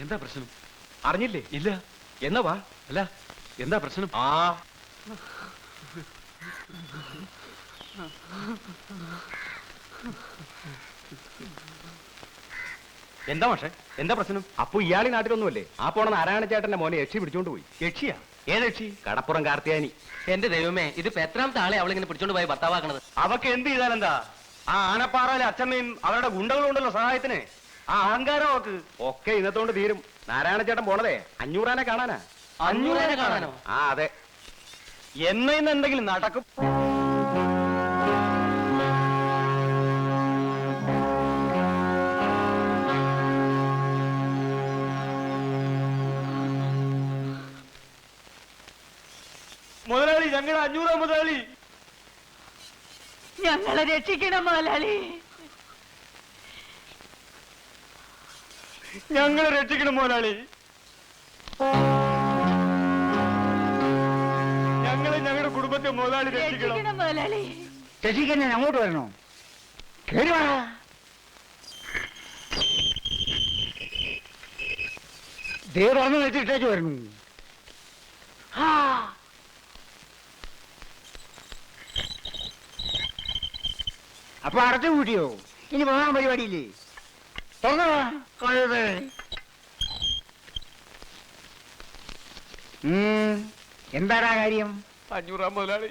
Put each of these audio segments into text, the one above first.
എന്താ പ്രശ്നം? അറിഞ്ഞില്ലേ? ഇല്ല. എന്നാ വാ. അല്ല, എന്താ പ്രശ്നം? എന്താ പക്ഷേ എന്താ പ്രശ്നം? അപ്പൊ ഇയാളി നാട്ടിലൊന്നുമല്ലേ? ആ പോണ നാരായണ ചേട്ടന്റെ മോനെ യക്ഷി പിടിച്ചോണ്ട് പോയി. യക്ഷിയാ? ഏത് യക്ഷി? കടപ്പുറം കാർത്തിയാനി. എന്റെ ദൈവമേ, ഇത് എത്രാമത്തെ ആളെ അവളിങ്ങനെ പിടിച്ചോണ്ട് പോയി ഭർത്താവാക്കണത്? അവക്ക് എന്ത് ചെയ്താലെന്താ? ആ ആനപ്പാറയിലെ അച്ഛമ്മയും അവരുടെ ഗുണ്ടകളും ഉണ്ടല്ലോ സഹായത്തിന്. ആ അഹങ്കാരം അവക്ക് ഒക്കെ ഇന്നത്തോണ്ട് തീരും. നാരായണ ചേട്ടൻ പോണതേ 500 ആനെ കാണാനാ. 500 ആനെ കാണാനോ? ആ അതെ. ഇന്ന് എന്തെങ്കിലും നടക്കും. മുതലാളി, ഞങ്ങളുടെ 500 മുതലാളി, ഞങ്ങളെ രക്ഷിക്കണം മുതലാളി, ഞങ്ങളെ രക്ഷിക്കണം മുതലാളി, ഞങ്ങളുടെ കുടുംബത്തെ മുതലാളി രക്ഷിക്കണം മുതലാളി. രക്ഷിക്കാൻ ഞാൻ അങ്ങോട്ട് വരണോ? കേറി വാ. ദേ തുറന്ന് വെച്ചിട്ടേച്ച് വരുന്നു. അപ്പൊ അടച്ചു കൂട്ടിയോ? ഇനി പോകാൻ പരിപാടിയില്ലേ? എന്താടാ കാര്യം? 500 മുതലാളി,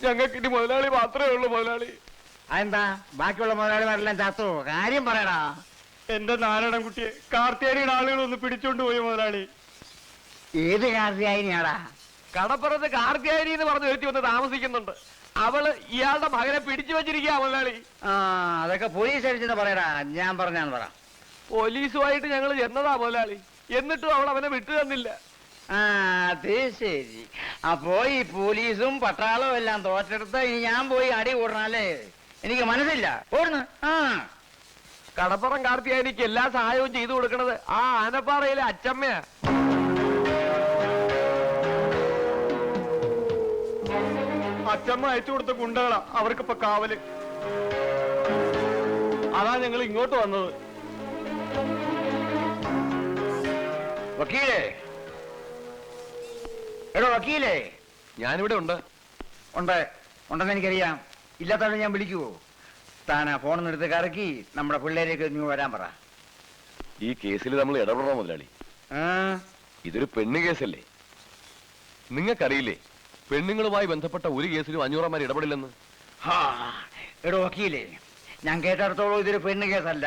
ഞങ്ങൾക്ക് ഇനി മുതലാളി മാത്രമേ ഉള്ളൂ മുതലാളി. അതെന്താ ബാക്കിയുള്ള മുതലാളിമാരെല്ലാം ചത്തോ? കാര്യം പറയടാ. എന്റെ നാരായണൻ കുട്ടിയെ കാർത്തിയാനിയുടെ ആളുകൾ ഒന്ന് പിടിച്ചോണ്ട് പോയി മുതലാളി. ഏത് കാർത്തിയാനിയാടാ? കടപ്പുറത്ത് കാർത്തിയാനി എന്ന് പറഞ്ഞ് ഒരുത്തി വന്ന് താമസിക്കുന്നുണ്ട്. അവള് ഇയാളുടെ മകനെ പിടിച്ചു വെച്ചിരിക്കുക മുതലാളി. ആ, അതൊക്കെ പോലീസ് അടിച്ചെന്ന് പറയടാ. ഞാൻ പറഞ്ഞാന്ന് പറ. പോലീസുമായിട്ട് ഞങ്ങൾ ചെന്നതാ മുതലാളി, എന്നിട്ടും അവൾ അവനെ വിട്ടു തന്നില്ല. ആ, അത് ശരി. അപ്പോ ഈ പോലീസും പട്ടാളവും എല്ലാം തോറ്റെടുത്ത് ഇനി ഞാൻ പോയി അടി കൂടണല്ലേ? എനിക്ക് മനസ്സില്ല. ഓടുന്നു. ആ, കടപ്പുറം കാർത്തിയാനിക്ക് എല്ലാ സഹായവും ചെയ്തു കൊടുക്കണത് ആ ആനപ്പാറയിലെ അച്ചമ്മയാ. അച്ചമ്മ അയച്ചു കൊടുത്ത ഗുണ്ടകളാ അവർക്കിപ്പോ കാവല്. അതാ ഞങ്ങൾ ഇങ്ങോട്ട് വന്നത്. വക്കീലേ, എടോ വക്കീലേ. ഞാനിവിടെ ഉണ്ട്. ഉണ്ടെന്ന് എനിക്കറിയാം. ഇല്ലാത്തവരെ ഞാൻ വിളിക്കുവോ? താനാ ഫോണിൽ എടുത്ത് കറക്കി നമ്മുടെ പിള്ളേരേക്ക് നീ വരാൻ പറ. ഈ കേസിൽ നമ്മൾ ഇടപെടണോ മുതലാളി? ഇതൊരു പെണ്ണ് കേസല്ലേ? നിങ്ങൾക്കറിയില്ലേ പെണ്ണുങ്ങളുമായി ബന്ധപ്പെട്ട ഒരു കേസിലും 500 ഇടപെടില്ലെന്ന്? എടോ വക്കീലേ, ഞാൻ കേട്ടിടത്തോളം ഇതൊരു പെണ്ണ് കേസല്ല.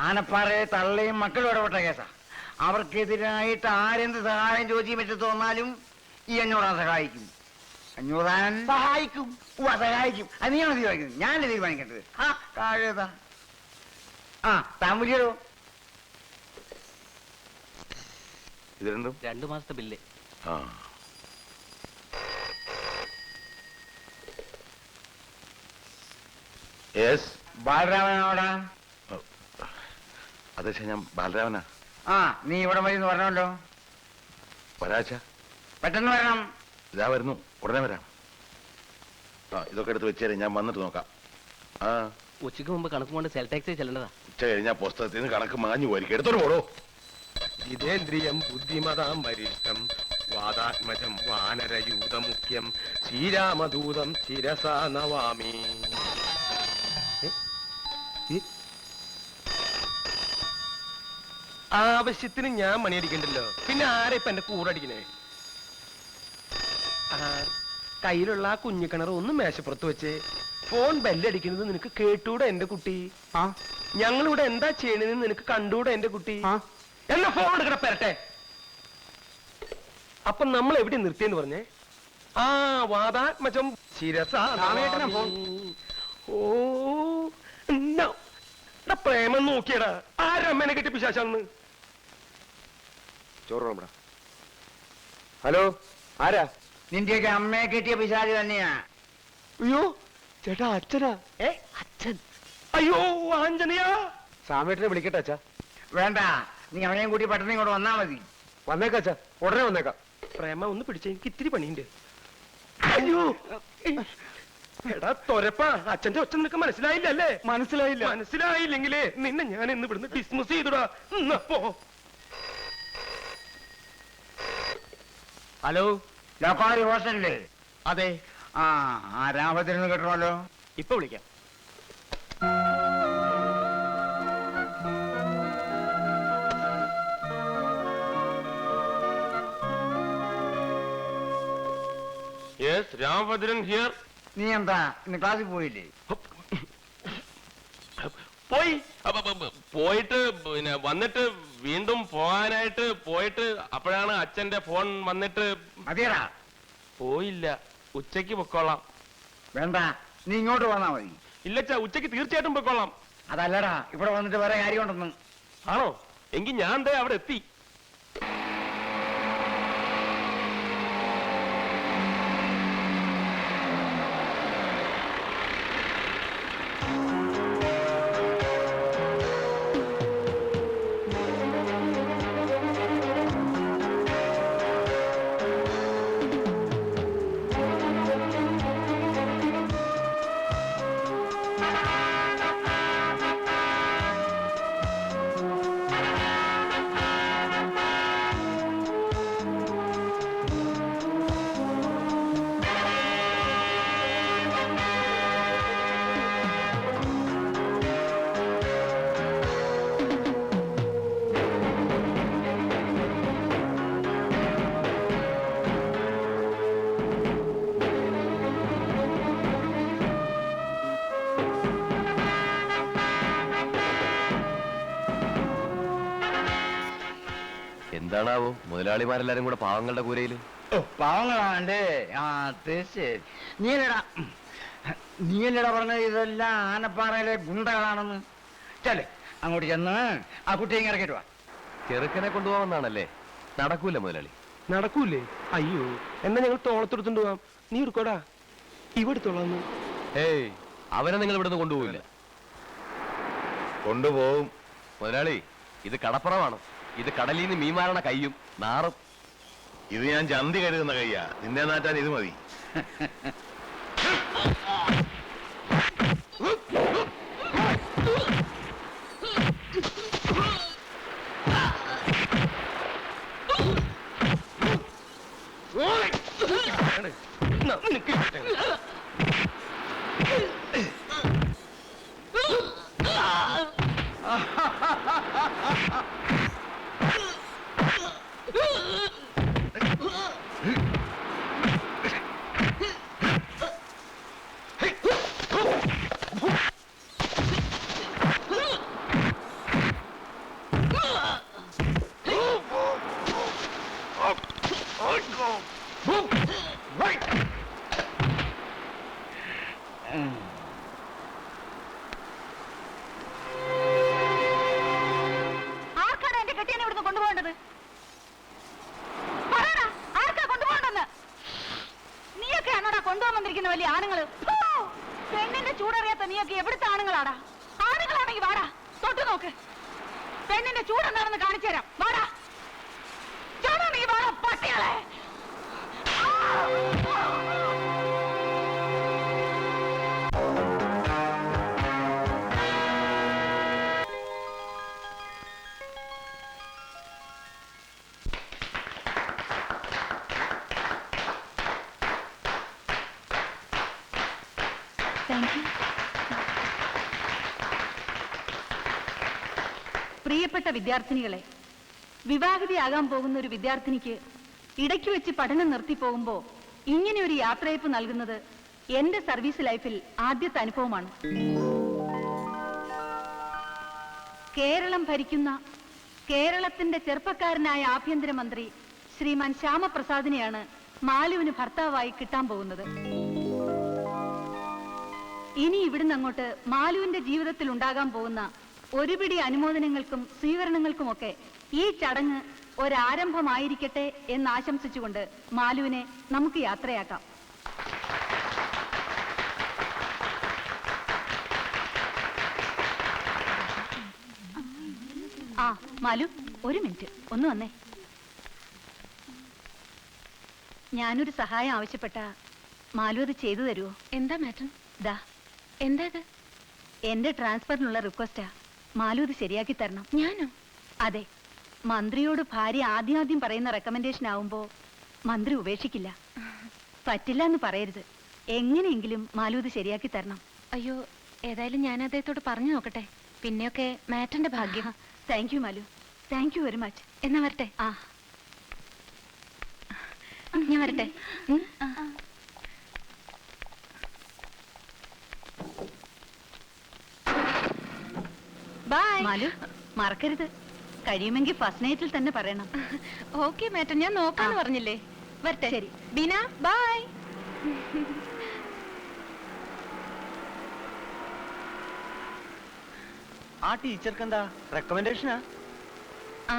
ആനപ്പാറയെ തള്ളയും മക്കളും ഇടപെട്ട കേസാ. അവർക്കെതിരായിട്ട് ആരെന്ത് സഹായം ചോദിച്ചു പറ്റി തോന്നാലും ഈ 500 സഹായിക്കും. 500 സഹായിക്കും. സഹായിക്കും. അത് നീ മതി തീരുമാനിക്കുന്നത്, ഞാനല്ലേ തീരുമാനിക്കേണ്ടത്. താഴേതാ. താൻ വിളിയോ? ഇത് രണ്ടും 2 മാസത്തെ ബില്ല്. ബാലരാമനോടാ? അതെ, ഞാൻ ബാലരാമനാ. നീ ഇവിടെ വഴി പറഞ്ഞല്ലോ. ഒരാഴ്ച പെട്ടെന്ന് വരണം. ഇതാ വരുന്നു, ഉടനെ വരാം. ഇതൊക്കെ എടുത്ത് വെച്ചേരെ, ഞാൻ വന്നിട്ട് നോക്കാം. ഉച്ചയ്ക്ക് മുമ്പ് കണക്ക് കൊണ്ട് സെൽ ടാക്സി ചെല്ലേണ്ടതാ. ഉച്ച കഴിഞ്ഞാൽ പുസ്തകത്തിൽ നിന്ന് കണക്ക് മാഞ്ഞു പോയിരിക്കും. എടുത്തോട്ട് പോടോ. ജിതേന്ദ്രിയം ബുദ്ധിമതാം വരിഷ്ഠം വാദാത്മജം വാനരയൂതമുഖ്യം ശ്രീരാമദൂതം ശിരസാ നവാമി. ആവശ്യത്തിന് ഞാൻ മണിയടിക്കണ്ടല്ലോ, പിന്നെ ആരെ ഇപ്പൊ എന്റെ കൂടടിക്കണേ? കയ്യിലുള്ള ആ കുഞ്ഞിക്കിണർ ഒന്ന് മേശപ്പുറത്ത് വെച്ച് ഫോൺ ബെല്ലടിക്കുന്നത് നിനക്ക് കേട്ടൂടെ എന്റെ കുട്ടി? ഞങ്ങളിവിടെ എന്താ ചെയ്യണെന്ന് നിനക്ക് കണ്ടൂടെ എന്റെ കുട്ടി? എന്നാ ഫോൺ എടുക്കണ പെരട്ടെ. അപ്പൊ നമ്മൾ എവിടെ നിർത്തിയെന്ന് പറഞ്ഞേ? വാദാത്മജം ശിരസാ. ഓ, പ്രേമം നോക്കിയടാ. ആരമ്മേനെ കെട്ടി പിശാചാന്ന്? ചോറ്. ഹലോ, ആരാ? നിന്റെയൊക്കെ അമ്മയെ കെട്ടിയ പിശാച് തന്നെയാ. അയ്യോ ചേട്ടാ, അച്ഛനാ? അച്ഛൻ? അയ്യോ ആഞ്ജനയാ. സാമേട്ടനെ വിളിക്കട്ടെ അച്ഛാ? വേണ്ട, നീ അവനെയും കൂട്ടി പെട്ടെന്ന് ഇങ്ങോട്ട് വന്നാ മതി. വന്നേക്കാം അച്ഛാ, ഉടനെ വന്നേക്കാം. പ്രേമ ഒന്ന് പിടിച്ച, എനിക്ക് ഇത്തിരി പണിയുണ്ട്. അയ്യോ എടാ തൊരപ്പ, അച്ഛന്റെ ഒച്ച നിനക്ക് മനസ്സിലായില്ലല്ലേ? മനസ്സിലായില്ലെങ്കിലേ നിന്നെ ഞാൻ ഇന്ന് ഇവിടുന്ന് ഡിസ്മിസ് ചെയ്തുടാ. പോ. ഹലോ, ലോക്കാളി ഹോസ്റ്റലില്ലേ? അതെ, ആ രാമഭദ്രന് കിട്ടണമല്ലോ. ഇപ്പൊ വിളിക്കാം. Yes, Ramabhadran here. നീ എന്താ ഇന്ന് ക്ലാസ്സിൽ പോയില്ലേ? പോയി പോയിട്ട് പിന്നെ വന്നിട്ട് വീണ്ടും പോകാനായിട്ട് പോയിട്ട് അപ്പോഴാണ് അച്ഛന്റെ ഫോൺ വന്നിട്ട് മതിയടാ. പോയില്ല. ഉച്ചയ്ക്ക് പൊക്കോളാം. വേണ്ട, നീ ഇങ്ങോട്ട് വന്നാ മതി. ഇല്ലച്ചാ, ഉച്ചയ്ക്ക് തീർച്ചയായിട്ടും പൊക്കോളാം. അതല്ലടാ, ഇവിടെ വന്നിട്ട് വേറെ കാര്യമുണ്ടെന്ന്. ആണോ? എങ്കിൽ ഞാൻ ദേ അവിടെ എത്തി. എന്താണാവോ മുതലാളിമാരെല്ലാരും കൂടെ പാവങ്ങളുടെ കൂരയില്? പാവങ്ങളാണ്ടേ. ആ തീർച്ചയായും. നീയല്ലടാ പറഞ്ഞത് ഇതെല്ലാം ആനപ്പാറയിലെ ഗുണ്ടകളാണെന്ന്. ചെല്ലേ അങ്ങോട്ട് ചെന്ന് ആ കുട്ടിയെ ഇറക്കിട്ട് വാ. ചെറുക്കനെ കൊണ്ടുപോകാമെന്നാണല്ലേ? നടക്കൂല മുതലാളി. നടക്കൂലേ? അയ്യോ, എന്നാ ഞങ്ങൾ തോളത്തെടുത്തോണ്ട് പോവാം. നീ എടുക്കോടാ, ഇവ എടുത്തോളാന്ന്. ഏയ്, അവനെ നിങ്ങൾ ഇവിടുന്ന് കൊണ്ടുപോകില്ല. കൊണ്ടുപോകും മുതലാളി, ഇത് കടപ്പുറമാണ്. ഇത് കടലിൽ നിന്ന് മീൻ മാരണ കയ്യും നാറും. ഇത് ഞാൻ ചന്തി കരുതുന്ന കയ്യാ, നിന്നെ നാറ്റാൻ ഇത് മതി. ആർക്കാണ് എന്റെ കെട്ടിയനെ ഇവിടുന്ന് കൊണ്ടുപോകേണ്ടത്? പറയടാ, ആർക്കാ കൊണ്ടുപോകണ്ടെന്ന്? നീയൊക്കെ ആണോടാ കൊണ്ടുപോകാൻ വന്നിരിക്കുന്ന വലിയ ആണുങ്ങള്? പെണ്ണിന്റെ ചൂടറിയാത്ത നീയൊക്കെ എവിടുത്തെ ആണുങ്ങളാടാ? ആണുങ്ങളാണെങ്കിൽ വാടാ, തൊട്ടു നോക്ക്. പെണ്ണിന്റെ ചൂടെന്താണെന്ന് കാണിച്ചു തരാം. വാടാ, ചൂടാണെങ്കിൽ വാടാ പട്ടികളെ. പ്രിയപ്പെട്ട വിദ്യാർത്ഥിനികളെ, വിവാഹിതയാകാൻ പോകുന്ന ഒരു വിദ്യാർത്ഥിനിക്ക് ഇടയ്ക്ക് വെച്ച് പഠനം നിർത്തി പോകുമ്പോൾ ഇങ്ങനെ ഒരു യാത്രയയപ്പ് നൽകുന്നത് എന്റെ സർവീസ് ലൈഫിൽ ആദ്യത്തെ അനുഭവമാണ്. കേരളം ഭരിക്കുന്ന കേരളത്തിന്റെ ചെറുപ്പക്കാരനായ ആഭ്യന്തരമന്ത്രി ശ്രീമാൻ ശ്യാമപ്രസാദിനെയാണ് മാലുവിന് ഭർത്താവായി കിട്ടാൻ പോകുന്നത്. ഇനി ഇവിടുന്ന് അങ്ങോട്ട് മാലുവിന്റെ ജീവിതത്തിൽ ഉണ്ടാകാൻ പോകുന്ന ഒരുപിടി അനുമോദനങ്ങൾക്കും സ്വീകരണങ്ങൾക്കുമൊക്കെ ഈ ചടങ്ങ് ഒരാരംഭമായിരിക്കട്ടെ എന്ന് ആശംസിച്ചുകൊണ്ട് മാലുവിനെ നമുക്ക് യാത്രയാക്കാം. ആ മാലു, ഒരു മിനിറ്റ് ഒന്ന് വന്നേ. ഞാനൊരു സഹായം ആവശ്യപ്പെട്ട മാലു അത് ചെയ്തു തരുമോ? എന്താ മാറ്റർ? ദാ, എന്താ ഇത്? എന്റെ ട്രാൻസ്ഫറിനുള്ള റിക്വസ്റ്റാ. മാലു ഇത് ശരിയാക്കി തരണം. ഞാനോ? അതെ, മന്ത്രിയോട് ഭാര്യ ആദ്യം പറയുന്ന റെക്കമെൻഡേഷൻ ആവുമ്പോ മന്ത്രി ഉപേക്ഷിക്കില്ല. പറ്റില്ല എന്ന് പറയരുത്. എങ്ങനെയെങ്കിലും മാലൂത് ശരിയാക്കി തരണം. അയ്യോ, ഏതായാലും ഞാൻ അദ്ദേഹത്തോട് പറഞ്ഞു നോക്കട്ടെ. പിന്നെയൊക്കെ മാറ്റന്റെ ഭാഗ്യം. Thank you Malu, thank you very much. എന്നാ വരട്ടെ. ആ ഞാൻ വരട്ടെ. ഉം. ബൈ. മാലു, മറക്കരുത്. കഴിയുമെങ്കിൽ ഫസ്റ്റ് നൈറ്റിൽ തന്നെ പറയണം. ഓക്കെ മാറ്റൻ, ഞാൻ നോക്കാന്ന് പറഞ്ഞില്ലേ. വരട്ടെ. ശരി. ബീന, ബൈ. ആ ടീച്ചർക്ക് എന്താ റെക്കമെൻഡേഷനാ? ആ,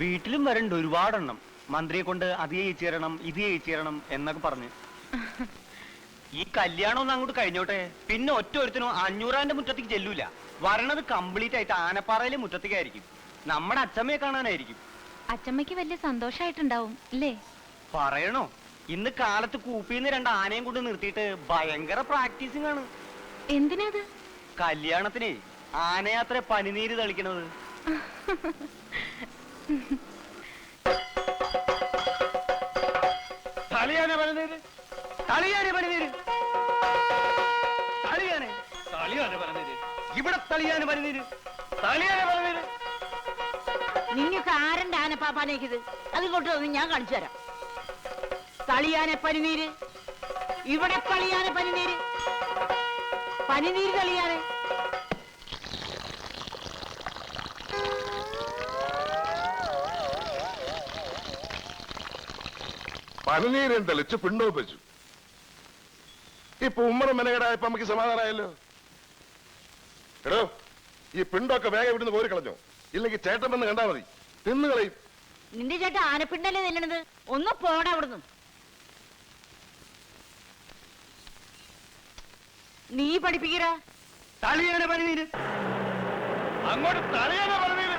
വീട്ടിലും വരണ്ട് ഒരുപാടെണ്ണം. മന്ത്രിയെ കൊണ്ട് അത് ചെയ്യിച്ചു തരണം, ഇത് ചെയ്യിച്ചു തരണം എന്നൊക്കെ പറഞ്ഞ്. ഈ കല്യാണം ഒന്ന് അങ്ങോട്ട് കഴിഞ്ഞോട്ടെ, പിന്നെ ഒറ്റ ഒരുത്തിനും 500 മുറ്റത്തേക്ക് ചെല്ലൂല. വരണത് കംപ്ലീറ്റ് ആയിട്ട് ആനപ്പാറയിലെ മുറ്റത്തേക്കായിരിക്കും. നമ്മുടെ അച്ഛമ്മയെ കാണാനായിരിക്കും. അച്ചമ്മയ്ക്ക് വലിയ സന്തോഷായിട്ടുണ്ടാവും അല്ലേ? പറയണോ, ഇന്ന് കാലത്ത് കൂപ്പിന്ന് 2 ആനയും കൊണ്ട് നിർത്തിയിട്ട് ഭയങ്കര പ്രാക്ടീസിംഗ് ആണ്. എന്തിനാത്? കല്യാണത്തിനെ ആനയാത്ര പനിനീര് തളിക്കണത്. തളിയാനെ പനിനീര്, തളിയാനെ പനിനീര്, തളിയാനെ, തളിയാനെ പനിനീര്, ഇവിടെ തളിയാനെ പനിനീര്, തളിയാനെ പനിനീര്. നിങ്ങൾക്ക് ആരന്റെ ആനപ്പാപ്പാനേക്കിത്? അതിങ്ങോട്ട് വന്ന് ഞാൻ കാണിച്ചു തരാം. തളിയാനെ പനിനീര്, ഇവിടെ തളിയാനെ പനിനീര്, പനിനീര് തളിയാനെ. പനിനീരം തെളിച്ച് പിണ്ടവും വെച്ചു. ഇപ്പൊ ഉമ്മറും മെനകേടായപ്പോ നമുക്ക് സമാധാനമായല്ലോ. എടോ, ഈ പിണ്ടൊക്കെ വേഗം ഇവിടുന്ന് കോരി കളഞ്ഞോ, ഇല്ലെങ്കിൽ ചേട്ടൻ വന്ന് കണ്ടാ മതി, തിന്നു കളയും. നിന്റെ ചേട്ടൻ ആനപ്പിണ്ടല്ലേ നില്ലണത്? ഒന്ന് പോടാ അവിടുന്ന്. നീ പഠിപ്പിക്കറ. തളിയാനെ പനിനീര്, അങ്ങോട്ട് തളിയാനെ പനിനീര്.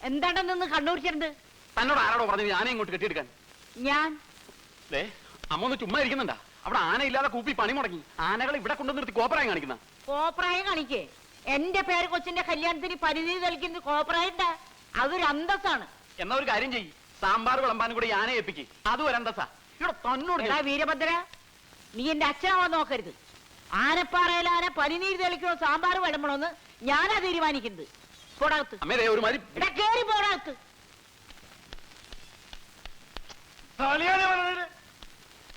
എന്താണെന്ന് കണ്ണൂരിച്ചിട്ടുണ്ട്? തന്നോട് ആരോടോ പറഞ്ഞു ആന ഇങ്ങോട്ട് കെട്ടിയെടുക്കാൻ? ഞാൻ അമ്മ ഒന്ന് ചുമ്മാ ഇരിക്കുന്നുണ്ടാ? അവിടെ ആന ഇല്ലാതെ കൂപ്പി പണി മുടങ്ങി. ആനകൾ ഇവിടെ കൊണ്ടു നിർത്തി കോപ്പറായി കാണിക്കുന്ന. കോപ്രായം കാണിക്കേ? എന്റെ പേര് കൊച്ചിന്റെ കല്യാണത്തിന് പനിനീര് തളിക്കുന്നത് കോപ്രായണ്ട. അതൊരു അന്തസ്സാണ്. എന്നാ ഒരു കാര്യം ചെയ്യ്, സാമ്പാർ വിളമ്പാനും കൂടി ആനയെ ഏൽപ്പിക്ക്. അതും ഒരു അന്തസ്സാ. ഇവിടെ തന്നോട് എടാ വീരഭദ്ര, നീ എന്റെ അച്ഛനാവാൻ നോക്കരുത്. ആനപ്പാറയിലാന പനിനീര് തെളിക്കണോ സാമ്പാർ വിളമ്പണോന്ന് ഞാനാ തീരുമാനിക്കുന്നത്. പോടാകത്ത്. അമ്മേ ഒരു മാതിരി എടാ കേറി പോടാകത്ത്. തളിയാനെ പനിനീര്,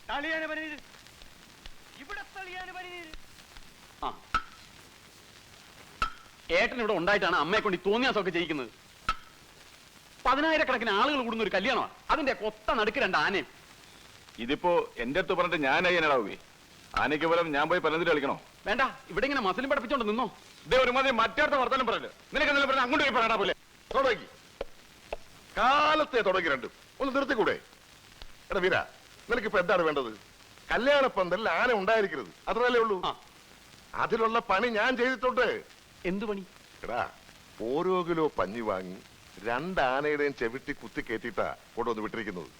തളിയാനെ പനിനീര്, ഇവിടെ തളിയാനെ പനിനീര്. ആ ഏട്ടൻ ഇവിടെ ഉണ്ടായിട്ടാണ് അമ്മയെ കൊണ്ട് ഈ തോന്നിയാസമൊക്കെ ചെയ്യിക്കുന്നത്. 10,000 ആളുകൾ കൂടുന്ന ഒരു കല്യാണമാണ്. അതിന്റെ കൊത്ത നടുക്ക് 2 ആനയും. ഇതിപ്പോ എന്റെ അടുത്ത് പറഞ്ഞിട്ട് ഞാനായി എന്നടാവേ. ആനയ്ക്ക് പോലും ഞാൻ പോയി പലതിൽ കളിക്കണോ? വേണ്ട, ഇവിടെ ഇങ്ങനെ മസിലും പഠിപ്പിച്ചോണ്ട് നിന്നോ. ഇതേ ഒരുമാതിരി മറ്റേടത്ത് വർത്തമാനം പറയല്ലോ. നിനക്ക് എന്തെങ്കിലും പറഞ്ഞാൽ അങ്ങോട്ട് പോയി പറയണ പോലെ തുടങ്ങി. കാലത്തെ തുടങ്ങി രണ്ടും ഒന്ന് നിർത്തിക്കൂടെ? എടാ വീര, നിനക്കിപ്പോ എന്താണ് വേണ്ടത്? കല്യാണ പന്തലിൽ ആന ഉണ്ടായിരിക്കരുത്, അത്രല്ലേ ഉള്ളൂ. അതിലുള്ള പണി ഞാൻ ചെയ്തിട്ടുണ്ട്. എന്തു പണി? എടാ, ഓരോ കിലോ പഞ്ഞി വാങ്ങി 2 ആനയുടെയും ചെവിട്ടി കുത്തി കയറ്റിയിട്ടാ കൊണ്ടുവന്ന് വിട്ടിരിക്കുന്നത്.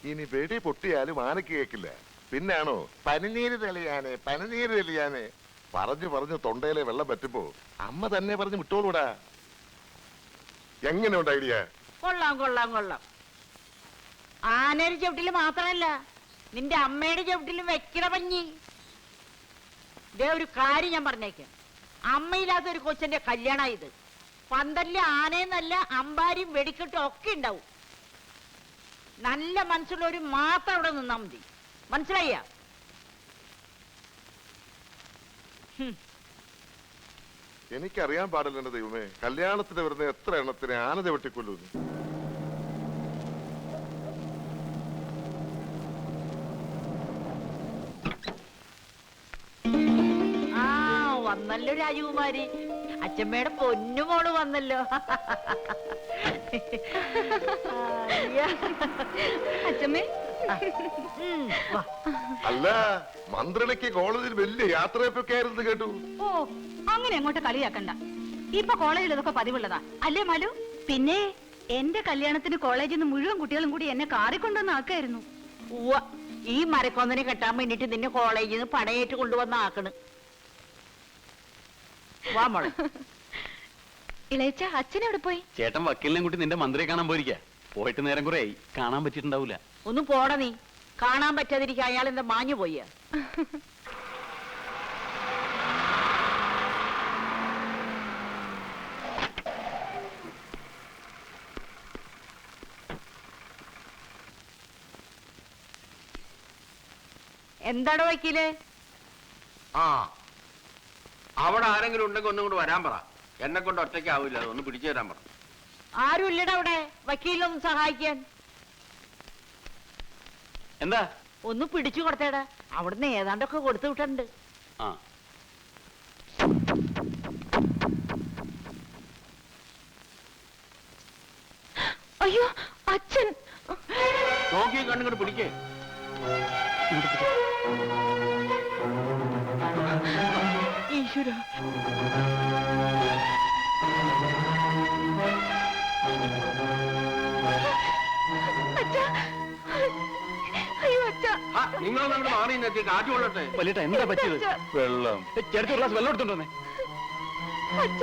ഇനി വെടി പൊട്ടിയാലും ആനയ്ക്ക് കേൾക്കില്ല. പിന്നാണോ പനിനീര് തെളിയാനെ, പനിനീര് തെളിയാനെ പറഞ്ഞു പറഞ്ഞു തൊണ്ടയിലെ വെള്ളം പറ്റുമ്പോ അമ്മ തന്നെ പറഞ്ഞ് വിട്ടോളൂടാ. എങ്ങനെയുണ്ട് ഐഡിയ? കൊള്ളാം കൊള്ളാം കൊള്ളാം. ആനയുടെ ചവിട്ടില് മാത്രമല്ല, നിന്റെ അമ്മയുടെ ചവിട്ടിലും വെക്കണ പഞ്ഞി. ഇതേ ഒരു കാര്യം ഞാൻ പറഞ്ഞേക്കാം. അമ്മയില്ലാത്ത ഒരു കൊച്ചന്റെ കല്യാണ ഇത്. പന്തലില് ആനയെന്നല്ല അമ്പാരിയും വെടിക്കെട്ടും ഒക്കെ ഉണ്ടാവും. നല്ല മനസ്സുള്ളവര് മാത്രം അവിടെ നിന്നാ മതി. മനസ്സിലായ? എനിക്കറിയാൻ പാടില്ല എന്റെ ദൈവമേ, കല്യാണത്തിന് വരുന്ന എത്ര എണ്ണത്തിന് ആന വെട്ടിക്കൊല്ലുന്നു. ആ വന്നല്ലോ രാജകുമാരി, അച്ഛമ്മയുടെ പൊന്നുമോള് വന്നല്ലോ. അച്ചമ്മേ, വാ. അല്ല, മന്ത്രിക്ക് കോളേജിൽ വലിയ യാത്രയൊക്കെ ആയിരുന്നു കേട്ടു. ഓ, അങ്ങനെ അങ്ങോട്ട് കളിയാക്കണ്ട. ഇപ്പൊ കോളേജിൽ ഇതൊക്കെ പതിവുള്ളതാ അല്ലേ മാലു? പിന്നെ എന്റെ കല്യാണത്തിന് കോളേജിൽ നിന്ന് മുഴുവൻ കുട്ടികളും കൂടി എന്നെ കാറിക്കൊണ്ടുവന്ന് ആക്കായിരുന്നു. ഉവ്വ, ഈ മരക്കൊന്നിനെ കെട്ടാൻ വേണ്ടിട്ട് നിന്നെ കോളേജിൽ നിന്ന് പടയേറ്റ് കൊണ്ടുവന്ന് ആക്കണ്. വാ മോളെ. ഇളയച്ച അച്ഛൻ എവിടെ പോയി? ചേട്ടൻ വക്കീലിനെ കൂട്ടി നിന്റെ മന്ത്രിയെ കാണാൻ പോയിരിക്കാ. പോയിട്ട് നേരം കുറെ ആയി, കാണാൻ പറ്റിയിട്ടുണ്ടാവൂല. ഒന്ന് പോടാ നീ. കാണാൻ പറ്റാതിരിക്കുക അയാൾ എന്താ മാഞ്ഞു പോയ. എന്താടോ വക്കീല്? ആ, അവിടെ ആരെങ്കിലും ഉണ്ടെങ്കിൽ ഒന്നും കൊണ്ട് വരാൻ പറ. എന്നെ കൊണ്ട് ഒറ്റയ്ക്കാവില്ല, ഒന്ന് പിടിച്ചു തരാൻ പറ. ആരും ഇല്ലടാ അവിടെ വക്കീലിനൊന്ന് സഹായിക്കാൻ. എന്താ? ഒന്ന് പിടിച്ചു കൊടുത്തേടാ. അവിടുന്ന് ഏതാണ്ടൊക്കെ കൊടുത്തു വിട്ടുണ്ട്. ആ, അയ്യോ അച്ഛൻ. നോക്കി കണ്ണുകൊണ്ട് പിടിക്കേ. ഈശ്വര. അയ്യോ അച്ഛ. നിങ്ങളൊന്നും അങ്ങോട്ട് മാറി എത്തി കാറ്റ് കൊള്ളട്ടെ. വലിയേട്ടാ എന്താ പറ്റിയത്? വെള്ളം. ചേട്ടത്തി ഒരു ഗ്ലാസ് വെള്ളം എടുത്തോണ്ടേ. അച്ഛ.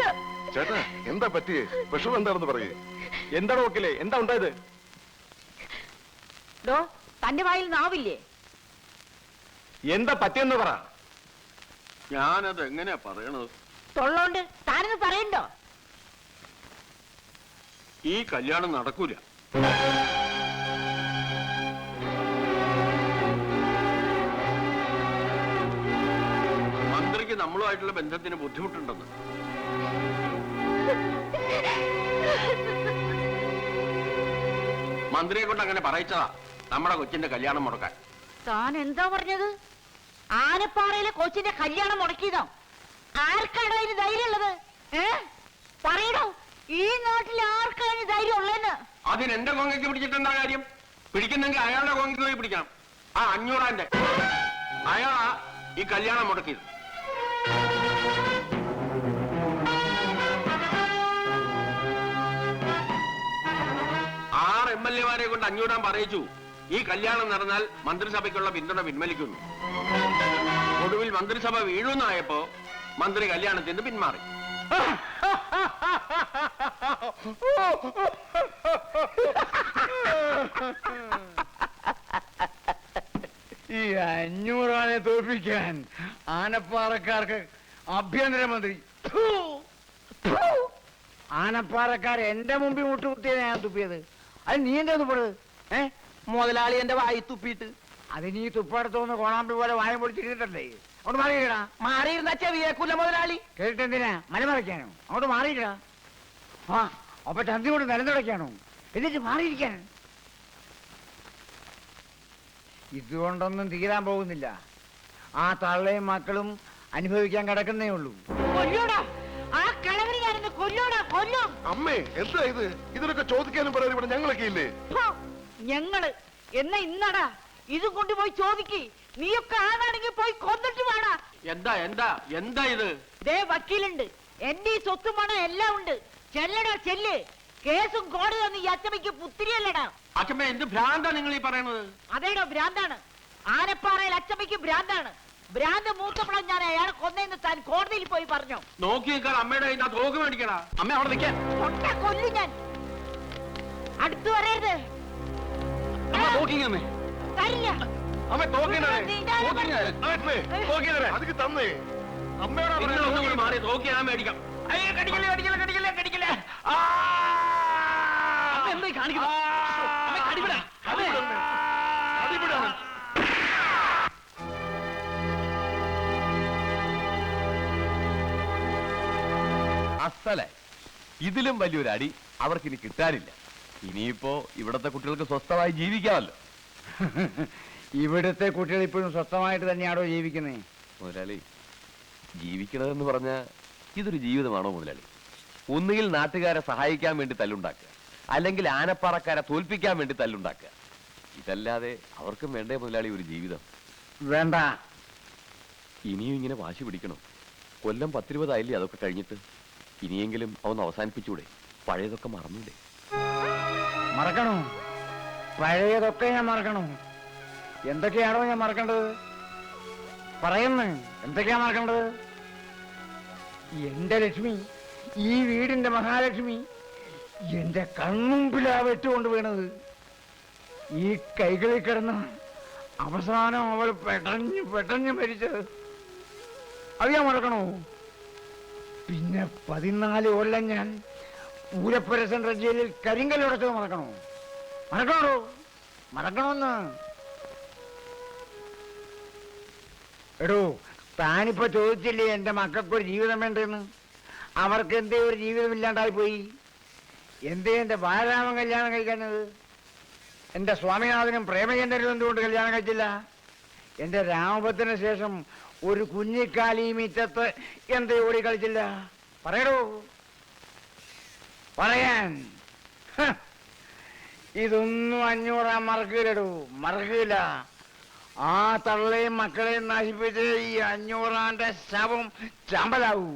ചേട്ടാ എന്താ പറ്റിയേ? വിഷമം എന്താണെന്ന് പറയേ. എന്താണ് വക്കീലേ, എന്താ ഉണ്ടായത്? ഡോ, തന്റെ വായിൽ നാവില്ലേ? എന്താ പറ്റിയെന്ന് പറ. ഞാനത് എങ്ങനെയാ പറയണത്? തൊള്ളോണ്ട് താനൊന്ന് പറയണ്ടോ? ഈ കല്യാണം നടക്കൂല. മന്ത്രിക്ക് നമ്മളുമായിട്ടുള്ള ബന്ധത്തിന് ബുദ്ധിമുട്ടുണ്ടെന്ന്. മന്ത്രിയെ കൊണ്ട് അങ്ങനെ പറയിച്ചതാ നമ്മുടെ കൊച്ചിന്റെ കല്യാണം മുടക്കാൻ. താൻ എന്താ പറഞ്ഞത്? ആനപ്പാറയിലെ കൊച്ചിന്റെ കല്യാണം മുടക്കിയതോ? ആർക്കാണോ അതിന് ധൈര്യം ഉള്ളത്? പറയണോ? ഈ നാട്ടിൽ ആർക്കാണ് ധൈര്യം ഉള്ളതെന്ന്? അതിന് എന്റെ കൊങ്ങയ്ക്ക് പിടിച്ചിട്ടെന്താ കാര്യം? പിടിക്കുന്നെങ്കിൽ അയാളുടെ കൊങ്ങയ്ക്ക് പോയി പിടിക്കണം. ആ 500 അയാളാ ഈ കല്യാണം മുടക്കിയത്. MLA കൊണ്ട് 500 പറയിച്ചു. ഈ കല്യാണം നടന്നാൽ മന്ത്രിസഭയ്ക്കുള്ള പിന്തുണ പിൻവലിക്കുന്നു. ഒടുവിൽ മന്ത്രിസഭ വീഴുന്നായപ്പോ മന്ത്രി കല്യാണത്തിന് പിന്മാറി. ഈ 500 ആനെ തോൽപ്പിക്കാൻ ആനപ്പാറക്കാർക്ക് ആഭ്യന്തരമന്ത്രി. ആനപ്പാറക്കാർ എന്റെ മുമ്പിൽ മുട്ടുകുത്തിയത് ഞാൻ തുപ്പിയത്. അത് നീ എന്താ തുപ്പത്? മുതലാളി എന്റെ വായി തുപ്പിയിട്ട്. അത് നീ തുപ്പടുത്തോന്ന് കോണാമ്പി പോലെ വായ പൊളിച്ചിരുന്നിട്ടല്ലേ? അങ്ങോട്ട് മാറിയിടാ. മാറിയിരുന്ന ചെവിയേക്കൂല മുതലാളി. കേട്ടിട്ടെന്തിനാ മലമറയ്ക്കാനോ? അങ്ങോട്ട് മാറിയിടാ. ആ, അപ്പൊ ചന്തി കൊണ്ട് നിലനിടയ്ക്കാണോ? എന്നിട്ട് മാറിയിരിക്കാൻ. ഇതുകൊണ്ടൊന്നും തീരാൻ പോകുന്നില്ല. ആ തള്ളയും മക്കളും അനുഭവിക്കാൻ കിടക്കുന്നേ ഉള്ളൂ. കൊല്ലോടാ, ആ കിളവന് ഞാനിന്ന് കൊല്ലോടാ, കൊല്ലും. അമ്മേ എന്താ ഇത്? ഇതിനൊക്കെ ചോദിക്കാനും പറയാനും ഇവിടെ ഞങ്ങളൊക്കെ ഇല്ലേ? ഞങ്ങള് എന്നാ ഇന്നടാ ഇതും കൊണ്ടുപോയി ചോദിക്ക്. നീയൊക്കെ ആണാണെങ്കിൽ പോയി കൊന്നിട്ട് വേണ. എന്താ എന്താ എന്താ ഇത്? ദേ വക്കീലുണ്ട്, എന്റെ ഈ സ്വത്തും പണം എല്ലാം ഉണ്ട്. ചെല്ലടാ ചെല്ല്. കേസും കോടതിയൊന്നും ഈ അച്ചമ്മയ്ക്ക് പുത്തിരിയല്ലടാ. അച്ഛമ്മ എന്ത് ഭ്രാന്താ നിങ്ങൾ ഈ പറയണത്? അതേടോ ഭ്രാന്താണ്. ആനപ്പാറയിൽ അച്ചമ്മയ്ക്ക് ഭ്രാന്താണ്. ഭ്രാന്ത് മൂത്തപ്പണം ഞാൻ അയാളെ കൊന്നേന്ന് താൻ കോടതിയിൽ പോയി പറഞ്ഞു. നോക്കി നിൽക്കാൻ അമ്മയുടെ കയ്യിൽ തോക്ക് മേടിക്കടാ. അമ്മ അവിടെ നിൽക്കാൻ. തൊട്ടാ കൊല്ലു ഞാൻ. അടുത്തു വരരുത്. നോക്കിങ്ങമ്മേ. തരില്ല. അമ്മ തോക്കിനെ അതിക്ക് തന്നേ. അമ്മയോടാ നിങ്ങളൊന്നും കൂടി മാറി തോക്കി ഞാൻ മേടിക്കാം. എന്തായി കാണിക്കുന്നത്? അസലെ ഇതിലും വലിയൊരു അടി അവർക്ക് ഇനി കിട്ടാനില്ല. ഇനിയിപ്പോ ഇവിടത്തെ കുട്ടികൾക്ക് സ്വസ്ഥമായി ജീവിക്കാമല്ലോ. ഇവിടുത്തെ കുട്ടികൾ ഇപ്പോഴും സ്വസ്ഥമായിട്ട് തന്നെയാണോ ജീവിക്കുന്നത്? മുതലാളി, ജീവിക്കണതെന്ന് പറഞ്ഞ ഇതൊരു ജീവിതമാണോ മുതലാളി? ഒന്നുകിൽ നാട്ടുകാരെ സഹായിക്കാൻ വേണ്ടി തല്ലുണ്ടാക്കുക, അല്ലെങ്കിൽ ആനപ്പാറക്കാരെ തോൽപ്പിക്കാൻ വേണ്ടി തല്ലുണ്ടാക്കുക. ഇതല്ലാതെ അവർക്കും വേണ്ടേ മുതലാളി ഒരു ജീവിതം? വേണ്ട. ഇനിയും ഇങ്ങനെ വാശി പിടിക്കണം. കൊല്ലം 10-20 ആയില്ലേ അതൊക്കെ കഴിഞ്ഞിട്ട്? ഇനിയെങ്കിലും അവന്ന് അവസാനിപ്പിച്ചൂടെ? പഴയതൊക്കെ മറന്നൂടെ? മറക്കണോ? പഴയതൊക്കെ ഞാൻ മറക്കണോ? എന്തൊക്കെയാണോ ഞാൻ മറക്കേണ്ടത്? പറയുന്നു. എന്തൊക്കെയാ മറക്കേണ്ടത്? എന്റെ ലക്ഷ്മി, ഈ വീടിന്റെ മഹാലക്ഷ്മി എന്റെ കൺമുമ്പിലാ വെട്ടുകൊണ്ട് വീണത്. ഈ കൈകളിൽ കിടന്ന് അവസാനം അവൾ പെട്ടഞ്ഞ് മരിച്ചത് അത് ഞാൻ മറക്കണോ? പിന്നെ 14 കൊല്ലം ഞാൻ പൂരപ്പുര സെൻട്രൽ ജയിലിൽ കരിങ്കല്ലുടച്ചത് മറക്കണോ? മറക്കണോന്ന്? എടോ, താനിപ്പോ ചോദിച്ചില്ലേ എന്റെ മക്കൾക്കൊരു ജീവിതം വേണ്ടെന്ന്? അവർക്ക് എന്തേ ഒരു ജീവിതം ഇല്ലാണ്ടായി പോയി? എന്തേ എന്റെ ബാലരാമൻ കല്യാണം കഴിക്കുന്നത്? എന്റെ സ്വാമിനാഥനും പ്രേമചന്ദ്രനും എന്തുകൊണ്ട് കല്യാണം കഴിച്ചില്ല? എന്റെ രാമഭദ്രന് ശേഷം ഒരു കുഞ്ഞിക്കാലി മീറ്റത്ത് എന്തേ ഓടി കളിച്ചില്ല? പറയടോ, പറയാൻ. ഇതൊന്നും 500 മറക്കില്ലടോ, മറക്കില്ല. ആ തള്ളയും മക്കളെയും നശിപ്പിച്ച് ഈ 500 ശവം ചാമ്പലാവൂ.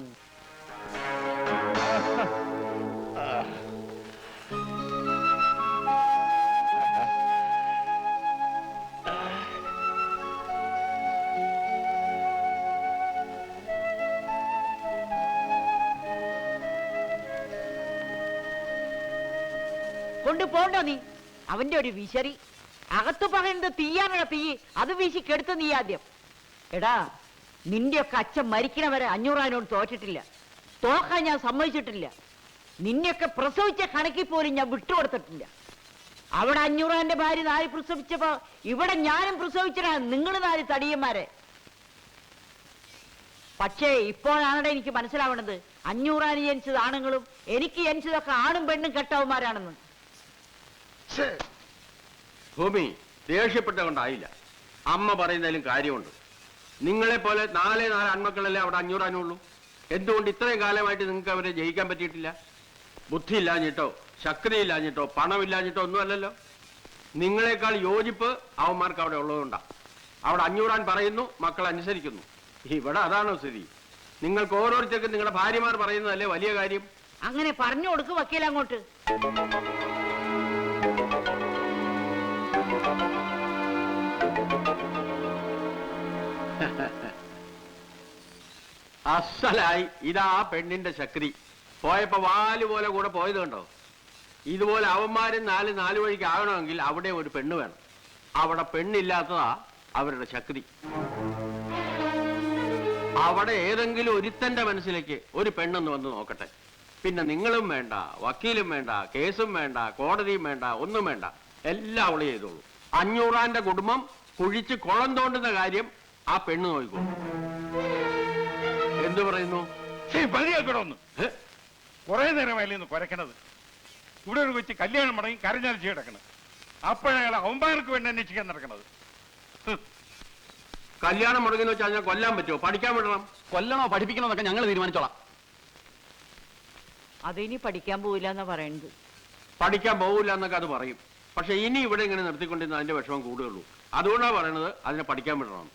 കൊണ്ടുപോണ്ടോ നീ? അവന്റെ ഒരു വിശറി. അകത്ത് പറയുന്നത് തീയാണോ തീ? അത് വീശി കെടുത്ത് നീ ആദ്യം. എടാ, നിന്റെയൊക്കെ അച്ഛൻ മരിക്കണവരെ 500 തോറ്റിട്ടില്ല, തോക്കാൻ ഞാൻ സമ്മതിച്ചിട്ടില്ല. നിന്നെയൊക്കെ പ്രസവിച്ച കണക്കിൽ പോലും ഞാൻ വിട്ടുകൊടുത്തിട്ടില്ല. അവിടെ 500 ഭാര്യ 4 പ്രസവിച്ചപ്പോ ഇവിടെ ഞാനും പ്രസവിച്ചിട്ടാ നിങ്ങൾ 4 തടിയന്മാരെ. പക്ഷേ ഇപ്പോഴാണ് എനിക്ക് മനസ്സിലാവണത് 500 ജനിച്ചത് ആണുങ്ങളും എനിക്ക് ജനിച്ചതൊക്കെ ആണും പെണ്ണും കെട്ടവന്മാരാണെന്ന്. ഭൂമി ദേഷ്യപ്പെട്ടുകൊണ്ടായില്ല. അമ്മ പറയുന്നതിലും കാര്യമുണ്ട്. നിങ്ങളെ പോലെ 4 ആൺമക്കളല്ലേ അവിടെ 500 ഉള്ളൂ. എന്തുകൊണ്ട് ഇത്രയും കാലമായിട്ട് നിങ്ങൾക്ക് അവരെ ജയിക്കാൻ പറ്റിയിട്ടില്ല? ബുദ്ധി ഇല്ലാഞ്ഞിട്ടോ ശക്തി ഇല്ലാഞ്ഞിട്ടോ പണമില്ലാഞ്ഞിട്ടോ ഒന്നുമല്ലല്ലോ. നിങ്ങളെക്കാൾ യോജിപ്പ് അവന്മാർക്ക് അവിടെ ഉള്ളതുകൊണ്ടാ. അവിടെ 500 പറയുന്നു, മക്കൾ അനുസരിക്കുന്നു. ഇവിടെ അതാണോ സ്ഥിതി? നിങ്ങൾക്ക് ഓരോരുത്തർക്കും നിങ്ങളുടെ ഭാര്യമാർ പറയുന്നതല്ലേ വലിയ കാര്യം? അങ്ങനെ പറഞ്ഞു കൊടുക്ക് വക്കീൽ അങ്ങോട്ട്. അസലായി. ഇതാ പെണ്ണിന്റെ ശക്തി. പോയപ്പോ വാല് പോലെ കൂടെ പോയത് കണ്ടോ? ഇതുപോലെ അവന്മാരും 4 വഴിക്ക് ആകണമെങ്കിൽ അവിടെ ഒരു പെണ്ണ് വേണം. അവിടെ പെണ്ണില്ലാത്തതാ അവരുടെ ശക്തി. അവിടെ ഏതെങ്കിലും ഒരുത്തന്റെ മനസ്സിലേക്ക് ഒരു പെണ്ണെന്ന് വന്ന് നോക്കട്ടെ. പിന്നെ നിങ്ങളും വേണ്ട, വക്കീലും വേണ്ട, കേസും വേണ്ട, കോടതിയും വേണ്ട, ഒന്നും വേണ്ട. എല്ലാം അവള് ചെയ്തോളൂ. 500 കുടുംബം കുഴിച്ച് കുളം തോണ്ടുന്ന കാര്യം ആ പെണ്ണ് നോക്കിക്കോളൂ. എന്തു പറയുന്നു? പതിയാക്കണമെന്ന് കുറെ നേരമായില്ലെന്ന് കുരക്കണത്. ഇവിടെ ഒരു വെച്ച് കല്യാണം മടങ്ങി കരഞ്ഞാൽ കിടക്കണം. അപ്പോഴയാൾ അവന്മാർക്ക് വേണ്ടി അന്വേഷിക്കാൻ നടക്കണത്. കല്യാണം മുടങ്ങുന്ന വെച്ചാൽ ഞാൻ കൊല്ലാൻ പറ്റുമോ? പഠിക്കാൻ വിടണം. കൊല്ലണോ പഠിപ്പിക്കണോ എന്നൊക്കെ ഞങ്ങൾ തീരുമാനിച്ചോളാം. അതിനി പഠിക്കാൻ പോവില്ല എന്നാ പറയുന്നത്. പഠിക്കാൻ പോകില്ല എന്നൊക്കെ അത് പറയും. പക്ഷെ ഇനി ഇവിടെ ഇങ്ങനെ നിർത്തിക്കൊണ്ടിരുന്ന അതിന്റെ വിഷമം കൂടുകയുള്ളൂ. അതുകൊണ്ടാണ് പറയണത് അതിനെ പഠിക്കാൻ വിടണം.